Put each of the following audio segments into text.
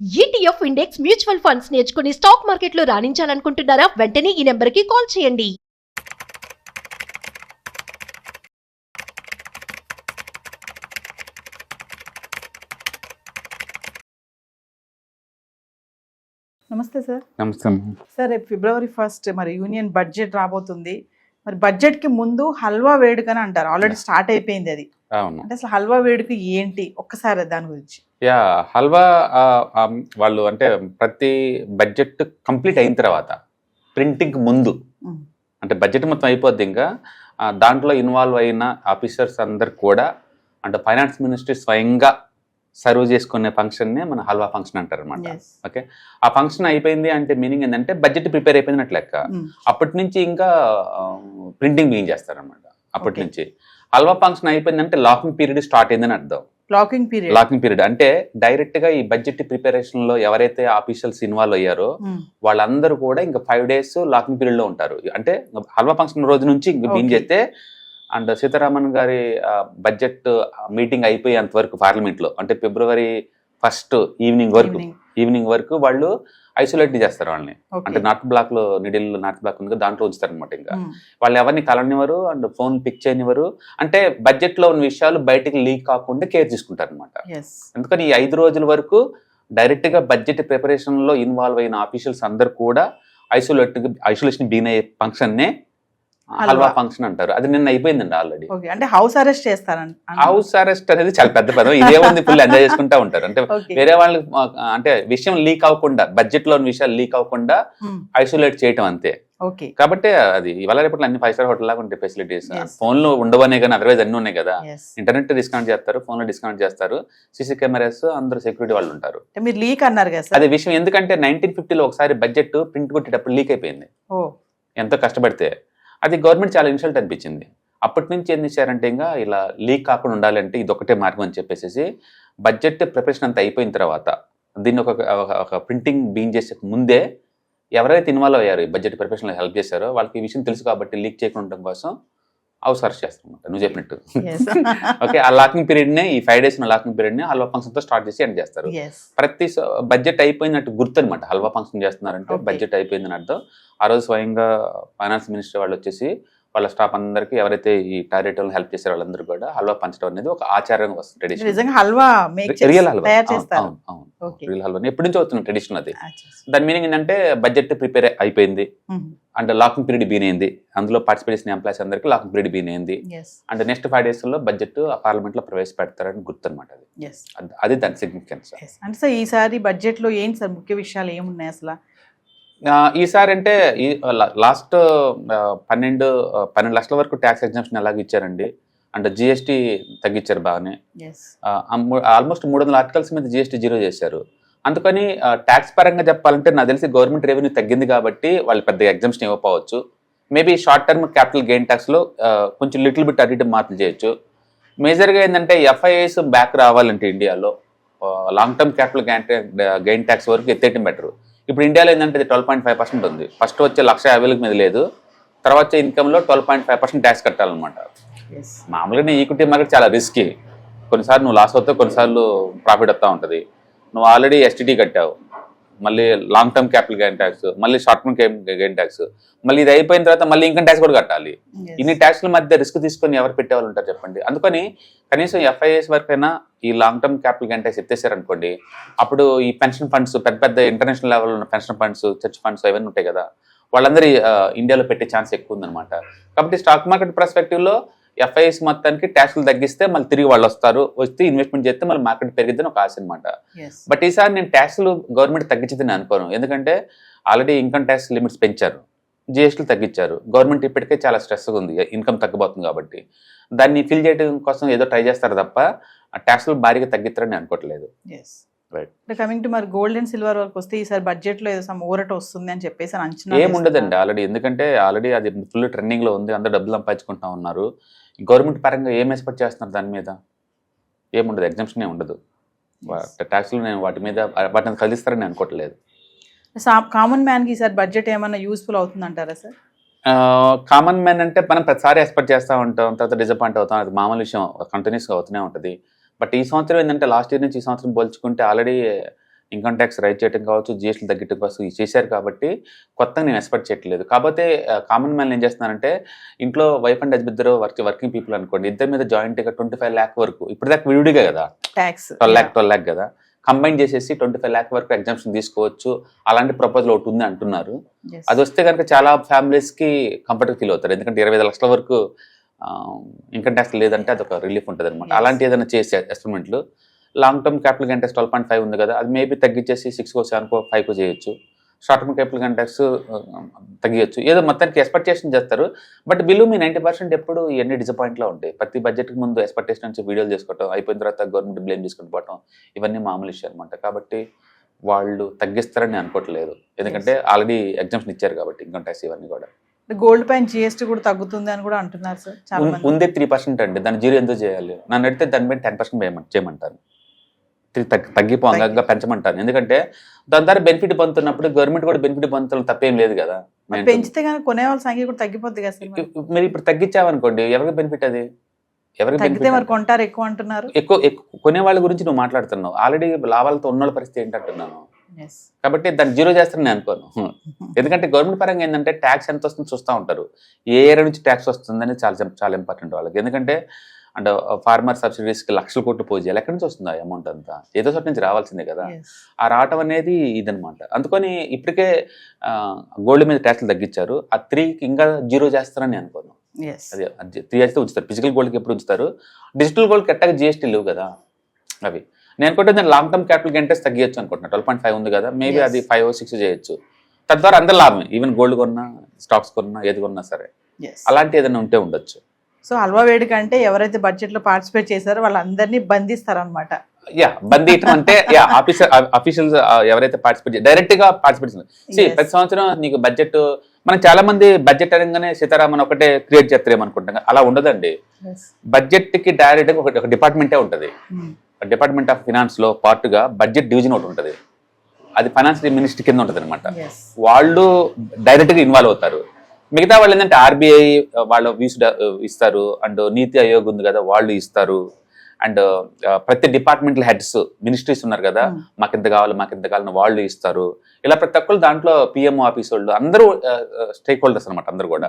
ETF index mutual funds నేర్చుకుని stock మార్కెట్లో రాణించాలనుకుంటున్నారా? వెంటనే ఈ నెంబర్కి కాల్ చేయండి. నమస్తే సార్. నమస్తే. సార్ రేపు February 1 మరి యూనియన్ బడ్జెట్ రాబోతుంది. మరి బడ్జెట్ కి ముందు హల్వా వేడుక అని అంటారు. ఆల్రెడీ స్టార్ట్ అయిపోయింది అది. అవును. అంటే అసలు హల్వా వేడుక ఏంటి ఒక్కసారి దాని గురించి. హల్వా వాళ్ళు అంటే ప్రతి బడ్జెట్ కంప్లీట్ అయిన తర్వాత ప్రింటింగ్ ముందు అంటే బడ్జెట్ మొత్తం అయిపోద్ది ఇంకా దాంట్లో ఇన్వాల్వ్ అయిన ఆఫీసర్స్ అందరు కూడా అంటే ఫైనాన్స్ మినిస్ట్రీ స్వయంగా సర్వ్ చేసుకునే ఫంక్షన్నే మన హల్వా ఫంక్షన్ అంటారు అనమాట. ఓకే, ఆ ఫంక్షన్ అయిపోయింది అంటే మీనింగ్ ఏంటంటే బడ్జెట్ ప్రిపేర్ అయిపోయినట్లు లెక్క. అప్పటి నుంచి ఇంకా ప్రింటింగ్ బిగిన్ చేస్తారనమాట. అప్పటి నుంచి హల్వా ఫంక్షన్ అయిపోయిందంటే లాకింగ్ పీరియడ్ స్టార్ట్ అయిందని అర్థం. లాకింగ్ పీరియడ్ అంటే డైరెక్ట్ గా ఈ బడ్జెట్ ప్రిపరేషన్ లో ఎవరైతే ఆఫీషియల్స్ ఇన్వాల్వ్ అయ్యారో వాళ్ళందరూ కూడా ఇంకా 5 days లాకింగ్ పీరియడ్ లో ఉంటారు. అంటే హల్వా ఫంక్షన్ రోజు నుంచి ఇంకా బిగిన్ చేస్తే అండ్ సీతారామన్ గారి బడ్జెట్ మీటింగ్ అయిపోయేంత వరకు పార్లమెంట్ లో అంటే February 1 ఈవినింగ్ వరకు వాళ్ళు ఐసోలేట్ చేస్తారు వాళ్ళని. అంటే నార్త్ బ్లాక్ లో నార్త్ బ్లాక్ ఉంది దాంట్లో ఉంచుతారు అనమాట. ఇంకా వాళ్ళు ఎవరిని కలనివ్వరు అండ్ ఫోన్ పిక్ చేయనివ్వరు. అంటే బడ్జెట్ లో ఉన్న విషయాలు బయటకు లీక్ కాకుండా కేర్ తీసుకుంటారు అనమాట. ఎందుకని ఈ 5 రోజుల వరకు డైరెక్ట్ గా బడ్జెట్ ప్రిపరేషన్ లో ఇన్వాల్వ్ అయిన ఆఫీషియల్స్ అందరు కూడా ఐసోలేషన్ బిగిన్ అయ్యే ఫంక్షన్ నే హల్వా ఫంక్షన్ అంటారు. అది నిన్న అయిపోయిందండి ఆల్రెడీ. అంటే హౌస్ అరెస్ట్ చేస్తారంట. హౌస్ అరెస్ట్ అనేది చాలా పెద్ద పదం. ఇదే ఉంది, ఫుల్ ఎంజాయ్ చేసుకుంటా ఉంటారు. అంటే వేరే వాళ్ళు అంటే విషయం లీక్ అవ్వకుండా బడ్జెట్ లో విషయాలు లీక్ అవ్వకుండా ఐసోలేట్ చేయటం అంతే. కాబట్టి అది ఇవాళ రేపట్లో అన్ని 5 star హోటల్ లాగా ఉంటాయి ఫెసిలిటీస్. ఫోన్ లో ఉండవనే కానీ అదర్వైజ్ అన్ని ఉన్నాయి కదా. ఇంటర్నెట్ డిస్కౌంట్ చేస్తారు, ఫోన్ లో డిస్కౌంట్ చేస్తారు, సీసీ కెమెరాస్ అందరూ సెక్యూరిటీ వాళ్ళు ఉంటారు. మీరు లీక్ అన్నారు కదా అదే విషయం. ఎందుకంటే 1950లో ఒకసారి బడ్జెట్ ప్రింట్ కొట్టేటప్పుడు లీక్ అయిపోయింది. ఎంతో కష్టపడితే అది గవర్నమెంట్ చాలా ఇన్సల్ట్ అనిపించింది. అప్పటి నుంచి ఏం చేశారంటే ఇంకా ఇలా లీక్ కాకుండా ఉండాలంటే ఇది ఒకటే మార్గం అని చెప్పేసి బడ్జెట్ ప్రిపరేషన్ అంతా అయిపోయిన తర్వాత దీన్ని ఒక ప్రింటింగ్ బిగిన్ చేసే ముందే ఎవరైతే ఇన్వాల్వ్ అయ్యారు బడ్జెట్ ప్రిపరేషన్లో హెల్ప్ చేశారో వాళ్ళకి ఈ విషయం తెలుసు కాబట్టి లీక్ చేయకుండా ఉండడం కోసం హౌస్ అరెస్ట్ చేస్తారు అనమాట. నువ్వు చెప్పినట్టు. ఓకే, ఆ లాకింగ్ పీరియడ్నే ఈ 5 days లాకింగ్ పీరియడ్ని హల్వా ఫంక్షన్తో స్టార్ట్ చేసి ఎండ్ చేస్తారు. ప్రతి బడ్జెట్ అయిపోయినట్టు గుర్తు అనమాట. హల్వా ఫంక్షన్ చేస్తున్నారంటే బడ్జెట్ అయిపోయిందని అర్థం. ఆ రోజు స్వయంగా ఫైనాన్స్ మినిస్టర్ వాళ్ళు వచ్చేసి వాళ్ళ స్టాఫ్ అందరికి ఎవరైతే ఈ టాయిలెట్ హెల్ప్ చేశారో వాళ్ళందరూ కూడా హల్వా పంచడం అనేది ఒక ఆచారంగా వస్తుంది. రియల్ హల్వా ఎప్పటి నుంచో వస్తున్న ట్రెడిషన్ అది. దాని మీనింగ్ ఏంటంటే బడ్జెట్ ప్రిపేర్ అయిపోయింది అంటే లాకింగ్ పీరియడ్ బిగిన్ అయింది. అందులో పార్టిసిపేట్ చేసిన ఎంప్లాయీస్ అందరికి లాకింగ్ పీరియడ్ బిగిన్ అయింది. అంటే నెక్స్ట్ 5 days లో బడ్జెట్ పార్లమెంట్ లో ప్రవేశపెడతారని గుర్తు అనమాట. అది దాని సిగ్నిఫికెన్స్. అంటే సార్ ఈసారి బడ్జెట్ లో ఏంటి సార్ ముఖ్య విషయాలు ఏమున్నాయి అసలు? ఈసారి అంటే లాస్ట్ 12 లక్షల వరకు ట్యాక్స్ ఎగ్జామ్షన్ ఎలాగ ఇచ్చారండి. అంటే జిఎస్టీ తగ్గించారు బాగానే. ఆల్మోస్ట్ 300 articles మీద జిఎస్టీ 0 చేశారు. అందుకని ట్యాక్స్ పరంగా చెప్పాలంటే నాకు తెలిసి గవర్నమెంట్ రెవెన్యూ తగ్గింది కాబట్టి వాళ్ళు పెద్ద ఎగ్జామ్షన్ ఇవ్వకపోవచ్చు. Maybe short term capital gain ట్యాక్స్లో కొంచెం లిటిల్ బిట్ అటు మార్పులు చేయొచ్చు. మేజర్గా ఏంటంటే FIIs బ్యాక్ రావాలంటే ఇండియాలో long term capital gain tax వరకు ఎత్తేయటం బెటర్. ఇప్పుడు ఇండియాలో ఏంటంటే 12.5% ఉంది. ఫస్ట్ వచ్చే 1,50,000 మీద లేదు, తర్వాత వచ్చే ఇన్కమ్లో 12.5% ట్యాక్స్ కట్టాలన్నమాట. మామూలుగా ఈక్విటీ మార్కెట్ చాలా రిస్కీ. కొన్నిసార్లు నువ్వు లాస్ అవుతావు, కొన్నిసార్లు ప్రాఫిట్ వస్తూ ఉంటుంది. నువ్వు ఆల్రెడీ STT కట్టావు, మళ్ళీ long term capital gain tax, మళ్ళీ షార్ట్ టర్మ్ గెయిన్ ట్యాక్స్, మళ్ళీ ఇది అయిపోయిన తర్వాత మళ్ళీ ఇన్కమ్ ట్యాక్స్ కూడా కట్టాలి. ఇన్ని ట్యాక్స్ల మధ్య రిస్క్ తీసుకొని ఎవరు పెట్టేవాళ్ళు ఉంటారు చెప్పండి. అందుకని కనీసం FIIs వరకైనా ఈ long term capital gain tax ఎత్తేసారనుకోండి, అప్పుడు ఈ పెన్షన్ ఫండ్స్ పెద్ద పెద్ద ఇంటర్నేషనల్ లెవెల్ ఉన్న పెన్షన్ ఫండ్స్, చర్చ్ ఫండ్స్ అవన్నీ ఉంటాయి కదా, వాళ్ళందరూ ఇండియాలో పెట్టే ఛాన్స్ ఎక్కువ ఉందన్నమాట. కాబట్టి స్టాక్ మార్కెట్ పర్స్పెక్టివ్లో FIIs మొత్తానికి ట్యాక్స్లు తగ్గిస్తే మళ్ళీ తిరిగి వాళ్ళు వచ్చి ఇన్వెస్ట్మెంట్ చేస్తే మళ్ళీ మార్కెట్ పెరిగిద్దని ఒక ఆశ అనమాట. బట్ ఈసారి నేను ట్యాక్స్లు గవర్నమెంట్ తగ్గించిందని అనుకోను. ఎందుకంటే ఆల్రెడీ ఇన్కమ్ ట్యాక్స్ లిమిట్స్ పెంచారు, GSTలు తగ్గించారు. గవర్నమెంట్ ఇప్పటికే చాలా స్ట్రెస్గా ఉంది, ఇన్కమ్ తగ్గబోతుంది కాబట్టి దాన్ని ఫిల్ చేయడం కోసం ఏదో ట్రై చేస్తారు తప్ప ట్యాక్స్లు భారీగా తగ్గిస్తారని అనుకోవట్లేదు. కమింగ్ టు మరి గోల్డ్ అండ్ సిల్వర్ వరకు వస్తే ఈసారి బడ్జెట్ లో ఏదో ఊరట వస్తుంది అని చెప్పేసి అంచనా ఏముండదండి ఆల్రెడీ. ఎందుకంటే ఆల్రెడీ అది ఫుల్ ట్రెండింగ్ లో ఉంది, అందరూ డబ్బులు సంపాదించుకుంటా ఉన్నారు. గవర్నమెంట్ పరంగా ఏం ఎక్స్పెక్ట్ చేస్తున్నారు దాని మీద? ఏముండదు, ఎగ్జామ్షన్ ఉండదు. ట్యాక్స్లు నేను వాటిని కలిస్తారని అనుకోవట్లేదు. కామన్ మ్యాన్ కి ఈసారి బడ్జెట్ ఏమైనా యూస్ఫుల్ అవుతుందంటారా సార్? కామన్ మ్యాన్ అంటే మనం ప్రతిసారి ఎక్స్పెక్ట్ చేస్తూ ఉంటాం, తర్వాత డిసప్పాయింట్ అవుతాం, అది మామూలు విషయం, కంటిన్యూస్గా అవుతూనే ఉంటుంది. బట్ ఈ సంవత్సరం ఏంటంటే లాస్ట్ ఇయర్ నుంచి ఈ సంవత్సరం పోల్చుకుంటే ఆల్రెడీ ఇన్కమ్ ట్యాక్స్ రైట్ చేయడం కావచ్చు, జిఎస్టీ తగ్గటం కోసం చేశారు కాబట్టి కొత్తగా నేను ఎక్స్పెక్ట్ చేయట్లేదు. కాకపోతే కామన్ మ్యాన్ ఏం చేస్తున్నారంటే ఇంట్లో వైఫ్ అండ్ హస్బెండ్ ఇద్దరు వర్కింగ్ పీపుల్ అనుకోండి, ఇద్దరి మీద జాయింట్గా 25 lakh వరకు, ఇప్పుడు దాకా విడిగా కదా ట్యాక్స్ 12 lakh కదా, కంబైన్ చేసేసి 25 lakh వరకు ఎగ్జామ్షన్ తీసుకోవచ్చు, అలాంటి ప్రపోజల్ ఒకటి ఉంది అంటున్నారు. అది వస్తే కనుక చాలా ఫ్యామిలీస్కి కంఫర్ట్గా ఫీల్ అవుతారు, ఎందుకంటే 25 లక్షల వరకు ఇన్కమ్ ట్యాక్స్ లేదంటే అదొక రిలీఫ్ ఉంటుంది అనమాట. అలాంటి ఏదైనా చేసే ఎస్టిమేట్లు long term capital gain tax 12.5 ఉంది కదా, అది మేబీ తగ్గించేసి 6 కో 7 కో 5 కో చేయొచ్చు. Short term capital gain tax తగ్గించచ్చు, ఏదో మొత్తానికి ఎక్స్పెక్టేషన్ చేస్తారు. బట్ బిలో మీ 90% ఎప్పుడు ఇవన్నీ డిసప్పాయింట్లో ఉంటాయి. ప్రతి బడ్జెట్కి ముందు ఎక్స్పెక్టేషన్ నుంచి వీడియోలు చేసుకోవటం, అయిపోయిన తర్వాత గవర్నమెంట్ బ్లేమ్ చేసుకుని పోవటం, ఇవన్నీ మామూలు విషయం అనమాట. కాబట్టి వాళ్ళు తగ్గిస్తారని అనుకోవట్లేదు, ఎందుకంటే ఆల్రెడీ ఎగ్జామ్షన్ ఇచ్చారు కాబట్టి ఇన్కమ్ ట్యాక్స్ ఇవన్నీ కూడా. గోల్డ్ పైన జిఎస్టీ కూడా తగ్గుతుంది అని కూడా అంటున్నారు సార్ చాలా మంది. ఉందే 3% అండి, దాన్ని 0 ఎందుకు చేయాలి? నన్ను అడిగితే దాని మీద 10% చేయమంటాను, తగ్గిపోగా పెంచమంటాను. ఎందుకంటే దాని ద్వారా బెనిఫిట్ పొందుతున్నప్పుడు గవర్నమెంట్ కూడా బెనిఫిట్ పొందుతున్న తప్పేం లేదు కదా. పెంచితే కానీ కొనే వాళ్ళ సంఖ్య కూడా తగ్గిపోద్ది కదా సార్. మీరు ఇప్పుడు తగ్గించావనుకోండి, ఎవరికి బెనిఫిట్? అది ఎవరికి తగ్గితే మరి కొంటారు ఎక్కువ అంటున్నారు. ఎక్కువ కొనే వాళ్ళ గురించి నువ్వు మాట్లాడుతున్నావు, ఆల్రెడీ లాభాలతో ఉన్న వాళ్ళ పరిస్థితి ఏంటంటున్నాను. కాబట్టి దాన్ని 0 చేస్తారని నేను అనుకోను. ఎందుకంటే గవర్నమెంట్ పరంగా ఏంటంటే ట్యాక్స్ ఎంత వస్తుందో చూస్తూ ఉంటారు, ఏ ఏరియా నుంచి ట్యాక్స్ వస్తుందని చాలా చాలా ఇంపార్టెంట్ వాళ్ళకి. ఎందుకంటే అంటే ఫార్మర్ సబ్సిడీస్కి లక్షల కోట్లు పోజ్ చేయాలి, ఎక్కడి నుంచి వస్తుంది ఆ అమౌంట్ అంతా? ఏదో చోట నుంచి రావాల్సిందే కదా. ఆ రావటం అనేది ఇదనమాట. అందుకని ఇప్పటికే గోల్డ్ మీద ట్యాక్స్లు తగ్గించారు, ఆ 3కి ఇంకా 0 చేస్తారని అనుకోను. అదే 3 అయితే ఉంచుతారు, ఫిజికల్ గోల్డ్కి ఎప్పుడు ఉంచుతారు, డిజిటల్ గోల్డ్కి ఎట్టాగా జిఎస్టీ లేవు కదా అవి. నేను అనుకుంటే దాన్ని long term capital gain tax తగ్గించచ్చు అనుకుంటున్నాను. 12.5 ఉంది కదా, మేబీ అది 5 or 6 చేయొచ్చు. తద్వారా అందరు లాభమే, ఈవెన్ గోల్డ్ కొన్నా, స్టాక్స్ కొన్నా, ఏది కొన్నా సరే. అలాంటి ఏదైనా ఉంటే ఉండొచ్చు. సో హల్వా వేడుక అంటే ఎవరైతే బడ్జెట్ లో పార్టిసిపేట్ చేశారో వాళ్ళందరినీ బంధిస్తారనమాట. బందీయటం అంటే అఫీషియల్స్ ఎవరైతే పార్టిసిపేట్ డైరెక్ట్ గా పార్టిసిపేట్ ప్రతి సంవత్సరం నీకు బడ్జెట్, మనం చాలా మంది బడ్జెట్ అనగానే సీతారామన్ ఒకటే క్రియేట్ చేస్తారేమనుకుంటాం, అలా ఉండదండి. బడ్జెట్ కి డైరెక్ట్ గా ఒక డిపార్ట్మెంటే ఉంటుంది. డిపార్ట్మెంట్ ఆఫ్ ఫినాన్స్ లో పార్ట్ గా బడ్జెట్ డివిజన్ ఒకటి ఉంటుంది, అది ఫైనాన్స్ మినిస్ట్రీ కింద ఉంటుంది అనమాట. వాళ్ళు డైరెక్ట్ గా ఇన్వాల్వ్ అవుతారు. మిగతా వాళ్ళు ఏంటంటే ఆర్బీఐ వాళ్ళ వ్యూస్ ఇస్తారు, అండ్ నీతి ఆయోగ్ ఉంది కదా వాళ్ళు ఇస్తారు, అండ్ ప్రతి డిపార్ట్మెంటల్ హెడ్స్ మినిస్ట్రీస్ ఉన్నారు కదా, మాకింత కావాలని వాళ్ళు ఇస్తారు. ఇలా ప్రతి ఒక్కరు దాంట్లో పిఎంఓ ఆఫీస్ వాళ్ళు అందరూ స్టేక్ హోల్డర్స్ అనమాట, అందరూ కూడా.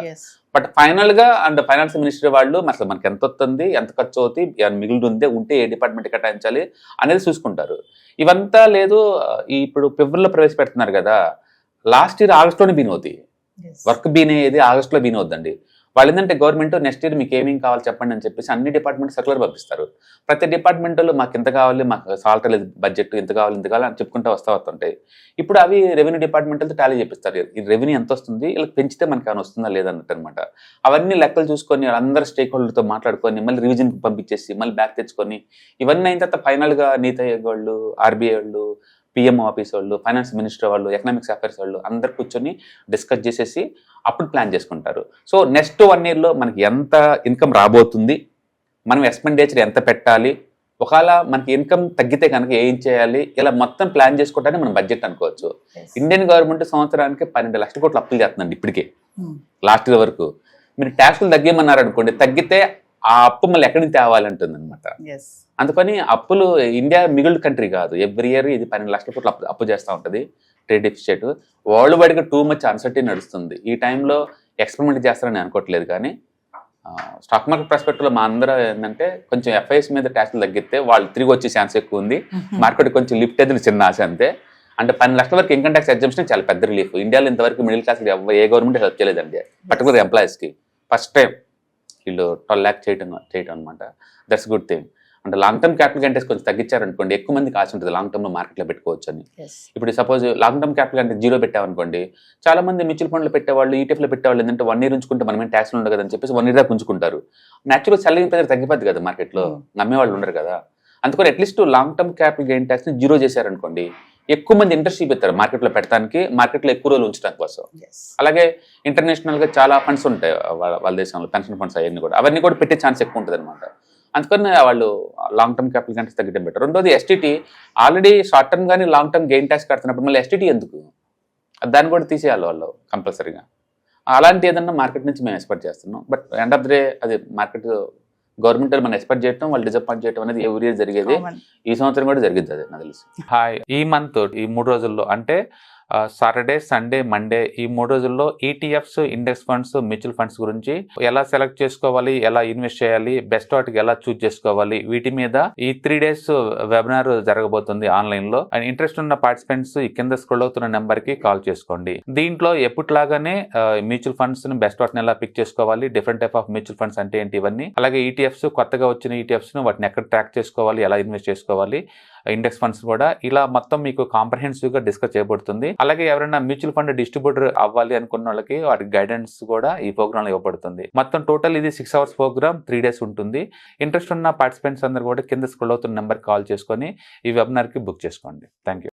బట్ ఫైనల్ గా అండ్ ఫైనాన్స్ మినిస్ట్రీ వాళ్ళు అసలు మనకి ఎంత వస్తుంది, ఎంత ఖర్చు అవుతుంది, మిగిలి ఉంటే ఏ డిపార్ట్మెంట్ కేటాయించాలి అనేది చూసుకుంటారు. ఇవంతా లేదు, ఇప్పుడు ఫిబ్రవరిలో ప్రవేశపెడుతున్నారు కదా, లాస్ట్ ఇయర్ ఆగస్టులోనే బీన్ అవుతాయి. వర్క్ బీన్ అయ్యేది ఆగస్టులో బీన్ అవుద్దండి. వాళ్ళు ఏంటంటే గవర్నమెంట్ నెక్స్ట్ ఇయర్ మీకు ఏమేమి కావాలి చెప్పండి అని చెప్పేసి అన్ని డిపార్ట్మెంట్ సర్కులర్ పంపిస్తారు. ప్రతి డిపార్ట్మెంట్లో మాకు ఎంత కావాలి, మాకు సాల్ట్ లేదు బడ్జెట్, ఇంత కావాలి అని చెప్పుకుంటూ వస్తుంటాయి. ఇప్పుడు అవి రెవెన్యూ డిపార్ట్మెంట్తో టాలీ చేపిస్తారు, ఈ రెవెన్యూ ఎంత వస్తుంది, వీళ్ళకి పెంచితే మనకి ఏమైనా వస్తుందా లేదన్నట్టు అనమాట. అవన్నీ లెక్కలు చూసుకొని అందరు స్టేక్ హోల్డర్తో మాట్లాడుకొని మళ్ళీ రివిజన్కి పంపించేసి మళ్ళీ బ్యాక్ తెచ్చుకొని ఇవన్నీ అయిన తర్వాత ఫైనల్గా నీతి ఆయోగ్ వాళ్ళు, ఆర్బీఐ వాళ్ళు, పిఎంఓ ఆఫీస్ వాళ్ళు, ఫైనాన్స్ మినిస్టర్ వాళ్ళు, ఎకనామిక్స్ అఫైర్స్ వాళ్ళు అందరు కూర్చొని డిస్కస్ చేసేసి అప్పుడు ప్లాన్ చేసుకుంటారు. సో నెక్స్ట్ 1 yearలో మనకి ఎంత ఇన్కమ్ రాబోతుంది, మనం ఎక్స్పెండిచర్ ఎంత పెట్టాలి, ఒకవేళ మనకి ఇన్కమ్ తగ్గితే కనుక ఏం చేయాలి, ఇలా మొత్తం ప్లాన్ చేసుకోవడానికి మనం బడ్జెట్ అనుకోవచ్చు. ఇండియన్ గవర్నమెంట్ సంవత్సరానికి 12 లక్షల కోట్లు అప్పులు చేస్తుందండి ఇప్పటికే. లాస్ట్ ఇయర్ వరకు మీరు ట్యాక్స్లు తగ్గమన్నారు అనుకోండి, తగ్గితే ఆ అప్పు మళ్ళీ ఎక్కడి నుంచి తేవాలంటుంది అనమాట. అందుకని అప్పులు, ఇండియా మిగిలిన కంట్రీ కాదు, ఎవ్రీ ఇయర్ ఇది 12 లక్షల కోట్లు అప్పు చేస్తూ ఉంటుంది, ట్రేడ్ డెఫిసిట్. వరల్డ్ వైడ్గా టూ మచ్ అన్సర్టీ నడుస్తుంది. ఈ టైంలో ఎక్స్పెరిమెంట్ చేస్తారని అనుకోవట్లేదు, కానీ స్టాక్ మార్కెట్ పర్స్పెక్టివ్లో మా అందరూ ఏంటంటే కొంచెం ఎఫ్ఐఎస్ మీద ట్యాక్స్లు తగ్గితే వాళ్ళు తిరిగి వచ్చే ఛాన్స్ ఎక్కువ ఉంది, మార్కెట్ కొంచెం లిఫ్ట్ అయితే చిన్న ఆశ అంతే. అంటే 12 లక్షల వరకు ఇన్కమ్ ట్యాక్స్ ఎగ్జంప్షన్ చాలా పెద్ద రిలీఫ్. ఇండియాలో ఇంతవరకు మిడిల్ క్లాస్ ఏ గవర్నమెంట్ హెల్ప్ చేయలేదండి, పర్టికులర్ ఎంప్లాయీస్కి. ఫస్ట్ టైం వీళ్ళు 12 lakh చేయటం అనమాట. That's good thing. అంటే long term capital gain tax కొంచెం తగ్గించారనుకోండి, ఎక్కువ మందికి ఆశ ఉంటుంది లాంగ్ టర్మ్లో మార్కెట్లో పెట్టుకోవచ్చు అని. ఇప్పుడు సపోజ్ లాంగ్ టర్మ్ క్యాపిటల్ అంటే 0 పెట్టామనుకోండి, చాలా మంది మ్యూచువల్ ఫండ్లో పెట్టేవాళ్ళు, ఈటీఎఫ్లో పెట్టేవాళ్ళు ఏంటంటే 1 year ఉంచుకుంటే మనమేం ట్యాక్స్లు ఉండదు కదని చెప్పేసి 1 year దాకా ఉంచుకుంటారు. న్యాచురల్ సెల్లింగ్ ప్రెజర్ తగ్గిపోద్ది కదా మార్కెట్లో, నమ్మేవాళ్ళు ఉండరు కదా. అందుకని at least long term capital gain ట్యాక్స్ని 0 చేశారనుకోండి, ఎక్కువ మంది ఇంట్రెస్ట్ చూపిస్తారు మార్కెట్లో పెడతానికి, మార్కెట్లో ఎక్కువ రోజులు ఉంచడానికి కోసం. అలాగే ఇంటర్నేషనల్గా చాలా ఫండ్స్ ఉంటాయి వాళ్ళ దేశంలో, పెన్షన్ ఫండ్స్ అవన్నీ కూడా పెట్టే ఛాన్స్ ఎక్కువ ఉంటుంది అనమాట. అందుకని వాళ్ళు long term capital gain tax తగ్గడం బెటర్. రెండోది ఎస్టీటీ, ఆల్రెడీ షార్ట్ టర్మ్ కానీ లాంగ్ టర్మ్ గెయిన్ ట్యాక్స్ కడుతున్నప్పుడు మళ్ళీ ఎస్టీటీ ఎందుకు, దాన్ని కూడా తీసేయాలి వాళ్ళు కంపల్సరీగా. అలాంటి ఏదన్నా మార్కెట్ నుంచి మేము ఎక్స్పెక్ట్ చేస్తున్నాం. But end of the day అది మార్కెట్ గవర్నమెంట్ మనం ఎక్స్పెక్ట్ చేయడం వాళ్ళు డిసప్పాయింట్ చేయడం అనేది ఎవ్రీ ఇయర్ జరిగేది. Common. ఈ సంవత్సరం కూడా జరిగింది అది నాకు తెలిసి. హాయ్, ఈ మంత్ ఈ 3 రోజుల్లో అంటే సాటర్డే, సండే, మండే ఈ 3 రోజుల్లో ETFs, index funds, mutual funds గురించి ఎలా సెలెక్ట్ చేసుకోవాలి, ఎలా ఇన్వెస్ట్ చేయాలి, బెస్ట్ వాటికి ఎలా చూస్ చేసుకోవాలి, వీటి మీద ఈ 3 days వెబినార్ జరగబోతుంది ఆన్లైన్ లో. అండ్ ఇంట్రెస్ట్ ఉన్న పార్టిసిపెంట్స్ ఈ కింద స్క్రోల్ అవుతున్న నెంబర్ కి కాల్ చేసుకోండి. దీంట్లో ఎప్పటిలాగానే మ్యూచువల్ ఫండ్స్ ని బెస్ట్ వాటిని ఎలా పిక్ చేసుకోవాలి, different type of mutual funds అంటే ఏంటి ఇవన్నీ, అలాగే ఈటీఎఫ్స్ కొత్తగా వచ్చిన ఈటీఎఫ్స్ ను వాటిని ఎక్కడ ట్రాక్ చేసుకోవాలి, ఎలా ఇన్వెస్ట్ చేసుకోవాలి, ఇండెక్స్ ఫండ్స్ కూడా ఇలా మొత్తం మీకు కాంప్రహెన్సివ్ గా డిస్కస్ చేయబడుతుంది. అలాగే ఎవరైనా మ్యూచువల్ ఫండ్ డిస్ట్రిబ్యూటర్ అవ్వాలి అనుకున్న వాళ్ళకి వాటి గైడెన్స్ కూడా ఈ ప్రోగ్రామ్ లో ఇవ్వబడుతుంది. మొత్తం టోటల్ ఇది 6 hours ప్రోగ్రామ్, 3 days ఉంటుంది. ఇంట్రెస్ట్ ఉన్న పార్టిసిపెంట్స్ అందరూ కూడా కింద స్క్రోల్ అవుతున్న నెంబర్ కాల్ చేసుకొని ఈ వెబినార్ కి బుక్ చేసుకోండి. Thank you.